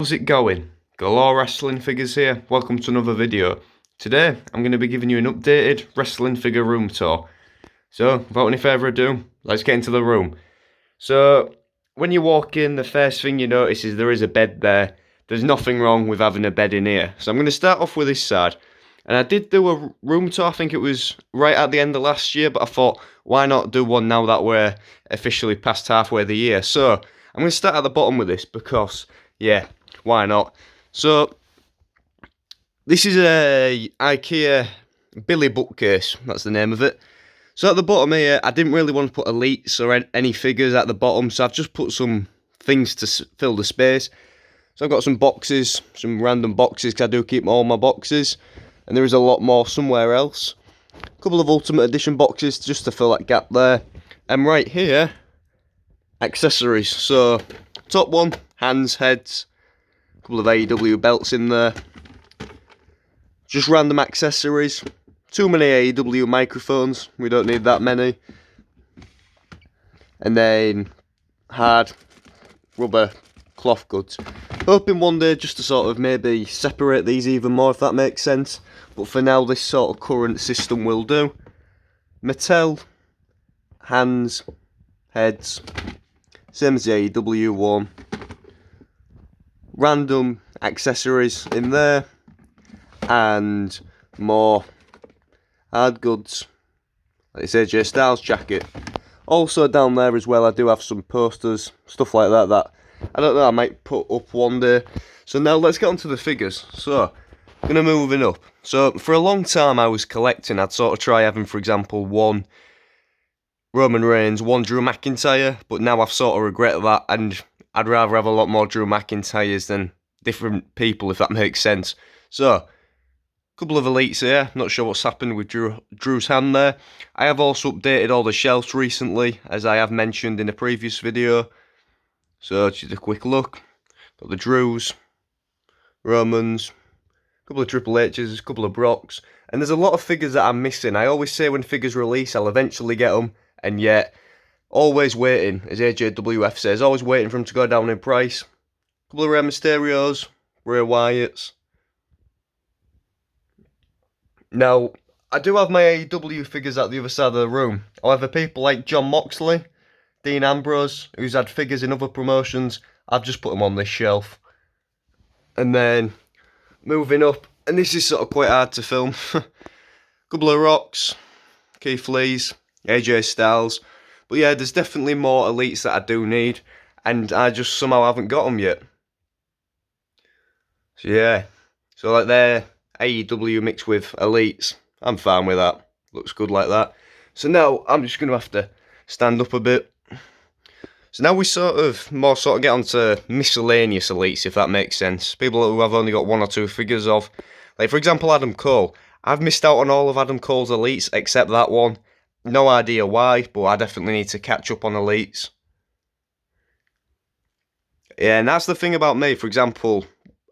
How's it going? Galore Wrestling Figures here. Welcome to another video. Today I'm going to be giving you an updated wrestling figure room tour. So without any further ado, let's get into the room. So when you walk in, the first thing you notice is there is a bed there. There's nothing wrong with having a bed in here. So I'm going to start off with this side. And I did do a room tour, I think it was right at the end of last year, but I thought, why not do one now that we're officially past halfway the year? So I'm going to start at the bottom with this because, yeah, why not? So this is a IKEA Billy bookcase, that's the name of it. So at the bottom here, I didn't really want to put elites or any figures at the bottom, so I've just put some things to fill the space. So I've got some boxes, some random boxes, because I do keep all my boxes. And there is a lot more somewhere else. A couple of Ultimate Edition boxes just to fill that gap there. And right here, accessories. So, top one, hands, heads. A couple of AEW belts in there. Just random accessories. Too many AEW microphones. We don't need that many. And then hard rubber cloth goods. Hoping one day just to sort of maybe separate these even more, if that makes sense. But for now, this sort of current system will do. Mattel, hands, heads, same as the AEW one. Random accessories in there, and more hard goods. Like this AJ Styles jacket. Also down there as well, I do have some posters, stuff like that that I don't know, I might put up one day. So now let's get on to the figures. So, I'm going to moving up. So, for a long time I was collecting. I'd sort of try having, for example, one Roman Reigns, one Drew McIntyre. But now I've sort of regretted that. And I'd rather have a lot more Drew McIntyres than different people, if that makes sense. So, a couple of elites here. Not sure what's happened with Drew's hand there. I have also updated all the shelves recently, as I have mentioned in a previous video. So, just a quick look. Got the Drews, Romans, a couple of Triple H's, a couple of Brocks. And there's a lot of figures that I'm missing. I always say when figures release, I'll eventually get them. And yet, always waiting, as AJWF says, always waiting for them to go down in price. A couple of Rey Mysterios, Bray Wyatts. Now, I do have my AEW figures at the other side of the room. However, people like John Moxley, Dean Ambrose, who's had figures in other promotions, I've just put them on this shelf. And then, moving up, and this is sort of quite hard to film. Couple of Rocks, Keith Lee's, AJ Styles. But yeah, there's definitely more elites that I do need, and I just somehow haven't got them yet. So yeah, so like they're AEW mixed with elites. I'm fine with that. Looks good like that. So now I'm just going to have to stand up a bit. So now we sort of get onto miscellaneous elites, if that makes sense. People who I've only got one or two figures of. Like, for example, Adam Cole. I've missed out on all of Adam Cole's elites except that one. No idea why, but I definitely need to catch up on elites. Yeah, and that's the thing about me. For example,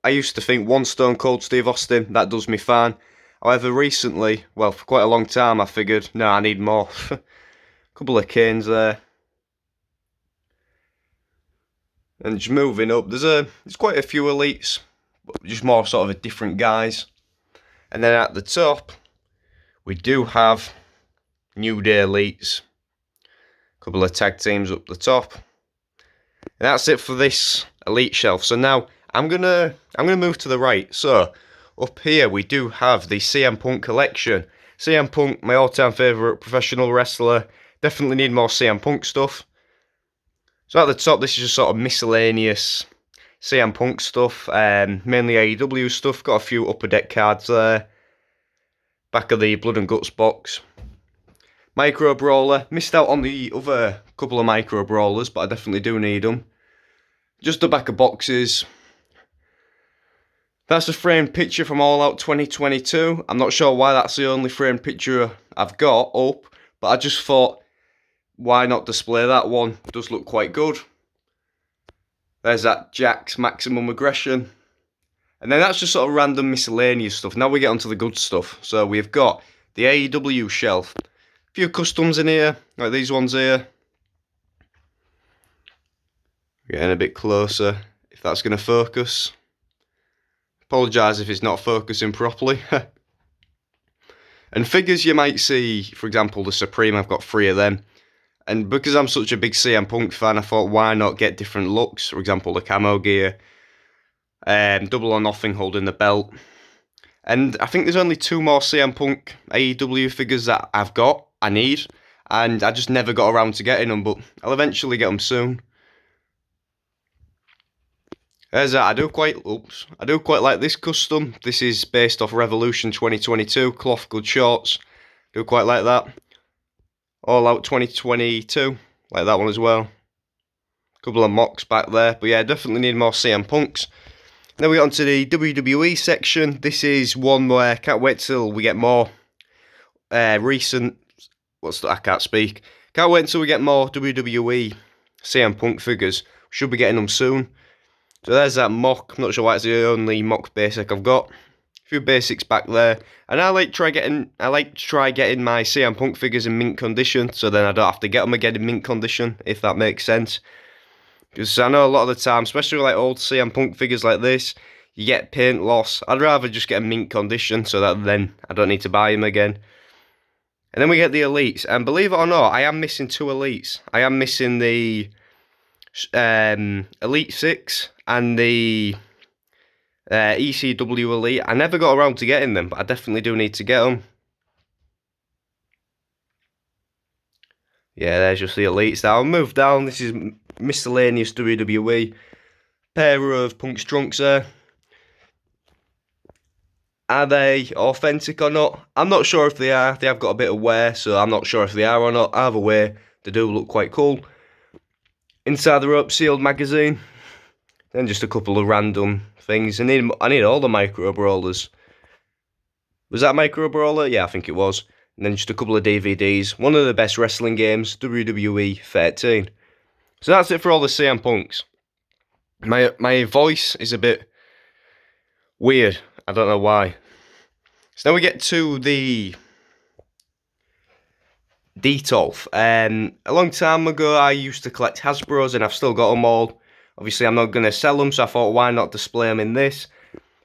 I used to think one Stone Cold Steve Austin, that does me fine. However, recently, well, for quite a long time, I figured, no, I need more. Couple of Kanes there. And just moving up, there's quite a few elites, but just more sort of a different guys. And then at the top, we do have New Day elites. A couple of tag teams up the top. And that's it for this elite shelf. So now I'm gonna move to the right. So up here we do have the CM Punk collection. CM Punk, my all-time favourite professional wrestler. Definitely need more CM Punk stuff. So at the top, this is just sort of miscellaneous CM Punk stuff, mainly AEW stuff. Got a few upper deck cards there. Back of the Blood and Guts box. Micro Brawler. Missed out on the other couple of Micro Brawlers, but I definitely do need them. Just the back of boxes. That's a framed picture from All Out 2022. I'm not sure why that's the only framed picture I've got up, but I just thought, why not display that one? It does look quite good. There's that Jack's Maximum Aggression. And then that's just sort of random miscellaneous stuff. Now we get onto the good stuff. So we've got the AEW shelf. A few customs in here, like these ones here. Getting a bit closer. if that's going to focus. Apologise if it's not focusing properly. And figures you might see, for example, the Supreme, I've got 3 of them. And because I'm such a big CM Punk fan, I thought, why not get different looks? For example, the camo gear, double or nothing holding the belt. And I think there's only 2 more CM Punk AEW figures that I need. And I just never got around to getting them, but I'll eventually get them soon. As I do quite like this custom. This is based off Revolution 2022, cloth good shorts. Do quite like that. All Out 2022, like that one as well. Couple of mocks back there, but yeah, definitely need more CM Punks. Then we got onto the WWE section. This is one where I can't wait till we get more recent. I can't speak. Can't wait until we get more WWE CM Punk figures. Should be getting them soon. So there's that mock. I'm not sure why it's the only mock basic I've got. A few basics back there, and I like to try getting my CM Punk figures in mint condition, so then I don't have to get them again in mint condition, if that makes sense. Because I know a lot of the time, especially like old CM Punk figures like this, you get paint loss. I'd rather just get a mint condition so that then I don't need to buy them again. And then we get the elites, and believe it or not, I am missing 2 elites. I am missing the Elite 6 and the ECW Elite. I never got around to getting them, but I definitely do need to get them. Yeah, there's just the elites now. I'll move down. This is miscellaneous WWE. Pair of Punk's trunks there. Are they authentic or not? I'm not sure if they are. They have got a bit of wear, so I'm not sure if they are or not. Either way, they do look quite cool. Inside the rope sealed magazine. Then just a couple of random things. I need all the micro brawlers. Was that micro brawler? Yeah, I think it was. And then just a couple of DVDs. One of the best wrestling games, WWE 13. So that's it for all the CM Punks. My voice is a bit weird. I don't know why. So now we get to the Detolf. A long time ago, I used to collect Hasbros, and I've still got them all. Obviously, I'm not going to sell them, so I thought, why not display them in this?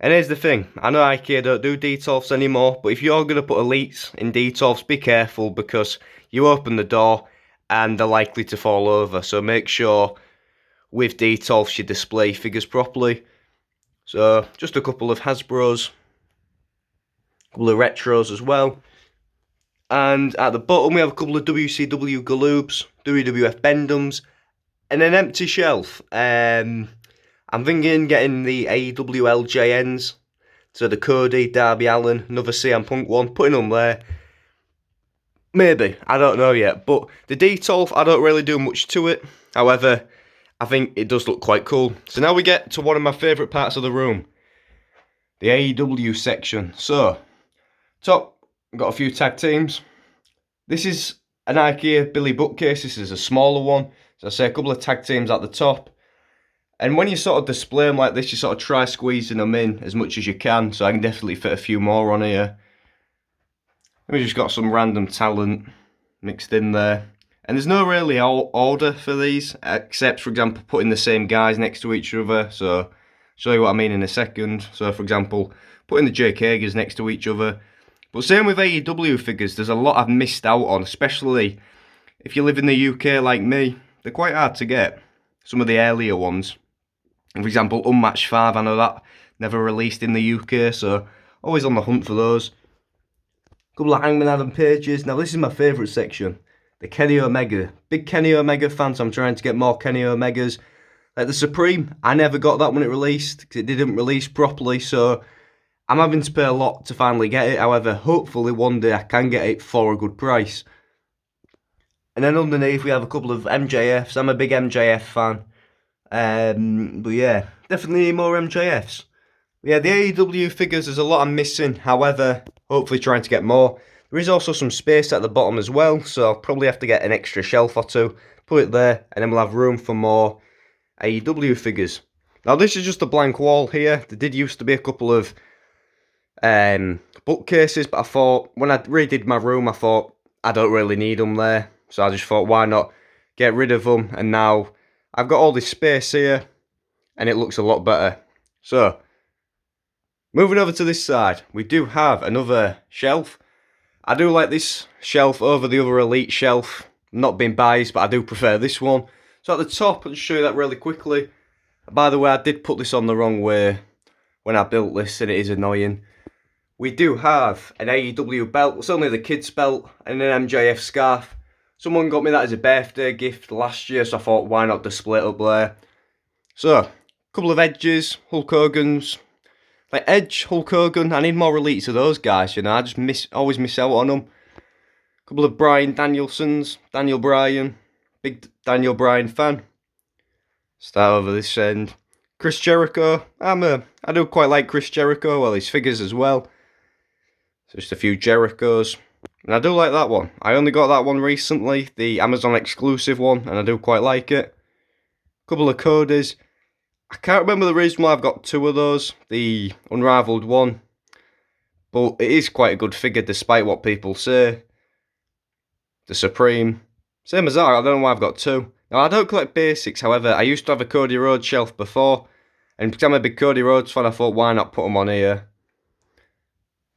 And here's the thing. I know IKEA don't do Detolfs anymore, but if you're going to put elites in Detolfs, be careful, because you open the door and they're likely to fall over. So make sure with Detolfs you display figures properly. So just a couple of Hasbros, a couple of retros as well. And at the bottom we have a couple of WCW Galoobs, WWF Bendums, and an empty shelf. I'm thinking getting the AWL JNs, so the Cody, Darby Allin, another CM Punk one, putting them there. Maybe, I don't know yet, but the Detolf, I don't really do much to it. However, I think it does look quite cool. So now we get to one of my favourite parts of the room, the AEW section. So, top, we've got a few tag teams. This is an IKEA Billy bookcase. This is a smaller one. So I say a couple of tag teams at the top. And when you sort of display them like this, you sort of try squeezing them in as much as you can. So I can definitely fit a few more on here. And we just got some random talent mixed in there. And there's no really order for these, except, for example, putting the same guys next to each other. So I'll show you what I mean in a second. So, for example, putting the Jake Hagers next to each other. But same with AEW figures, there's a lot I've missed out on, especially if you live in the UK like me. They're quite hard to get, some of the earlier ones. For example, Unmatched 5, I know that never released in the UK, so always on the hunt for those. A couple of Hangman Adam Pages. Now this is my favourite section, the Kenny Omega. Big Kenny Omega fan, so I'm trying to get more Kenny Omegas. Like the Supreme, I never got that when it released, because it didn't release properly, so I'm having to pay a lot to finally get it. However, hopefully one day I can get it for a good price. And then underneath we have a couple of MJFs. I'm a big MJF fan. But yeah, definitely need more MJFs. Yeah, the AEW figures, there's a lot I'm missing. However, hopefully trying to get more. There is also some space at the bottom as well, so I'll probably have to get an extra shelf or two, put it there, and then we'll have room for more AEW figures. Now this is just a blank wall here. There did used to be a couple of bookcases, but I thought, when I redid my room, I thought I don't really need them there. So I just thought, why not get rid of them? And now I've got all this space here, and it looks a lot better. So, moving over to this side, we do have another shelf. I do like this shelf over the other Elite shelf. I'm not being biased, but I do prefer this one. So at the top, I'll just show you that really quickly. By the way, I did put this on the wrong way when I built this, and it is annoying. We do have an AEW belt. It's only the kids' belt, and an MJF scarf. Someone got me that as a birthday gift last year, so I thought, why not display it up there? So, a couple of Edges, Hulk Hogan's. Like Edge, Hulk Hogan, I need more Elites of those guys, you know. I just always miss out on them. A couple of Bryan Danielsons, Daniel Bryan. Big Daniel Bryan fan. Start over this end. Chris Jericho. I do quite like Chris Jericho. Well, his figures as well. Just a few Jerichos. And I do like that one. I only got that one recently. The Amazon exclusive one. And I do quite like it. A couple of Codys. I can't remember the reason why I've got two of those. The Unrivaled one. But it is quite a good figure despite what people say. The Supreme. Same as that. I don't know why I've got two. Now, I don't collect basics, however, I used to have a Cody Rhodes shelf before, and because I'm a big Cody Rhodes fan, I thought, why not put them on here?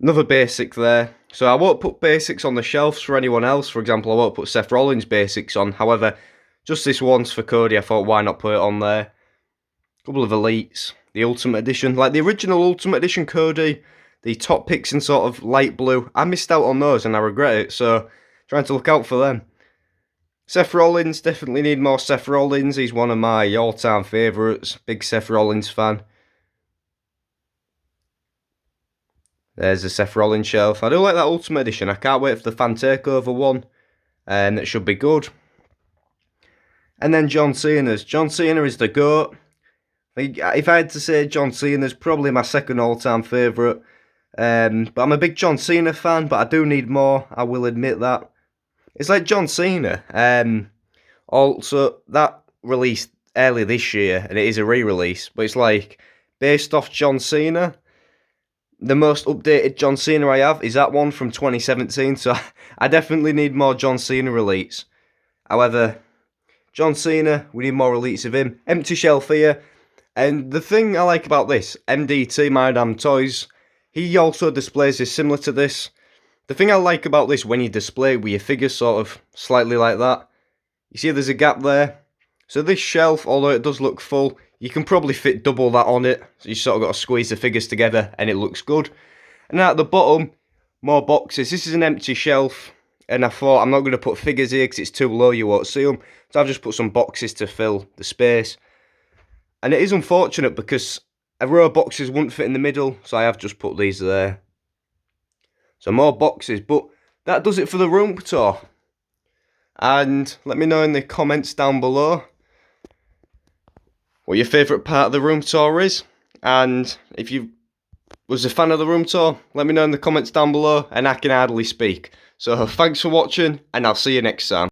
Another basic there. So I won't put basics on the shelves for anyone else. For example, I won't put Seth Rollins basics on. However, just this once for Cody, I thought, why not put it on there? A couple of Elites. The Ultimate Edition. Like the original Ultimate Edition Cody, the top picks in sort of light blue. I missed out on those, and I regret it, so trying to look out for them. Seth Rollins, definitely need more Seth Rollins. He's one of my all-time favourites. Big Seth Rollins fan. There's the Seth Rollins shelf. I do like that Ultimate Edition. I can't wait for the Fan Takeover one. And it should be good. And then John Cena's. John Cena is the GOAT. If I had to say John Cena's probably my second all-time favourite. But I'm a big John Cena fan, but I do need more. I will admit that. It's like John Cena. Also, that released early this year, and it is a re-release. But it's like, based off John Cena, the most updated John Cena I have is that one from 2017. So I definitely need more John Cena Elites. However, John Cena, we need more Elites of him. Empty shelf here. And the thing I like about this, MDT, My Damn Toys, he also displays this similar to this. The thing I like about this, when you display it with your figures sort of slightly like that, you see there's a gap there. So this shelf, although it does look full, you can probably fit double that on it. So you sort of got to squeeze the figures together and it looks good. And at the bottom, more boxes. This is an empty shelf. And I thought, I'm not going to put figures here because it's too low, you won't see them. So I've just put some boxes to fill the space. And it is unfortunate because a row of boxes wouldn't fit in the middle. So I have just put these there. So more boxes, but that does it for the room tour. And let me know in the comments down below what your favourite part of the room tour is. And if you was a fan of the room tour, let me know in the comments down below, and I can hardly speak. So thanks for watching, and I'll see you next time.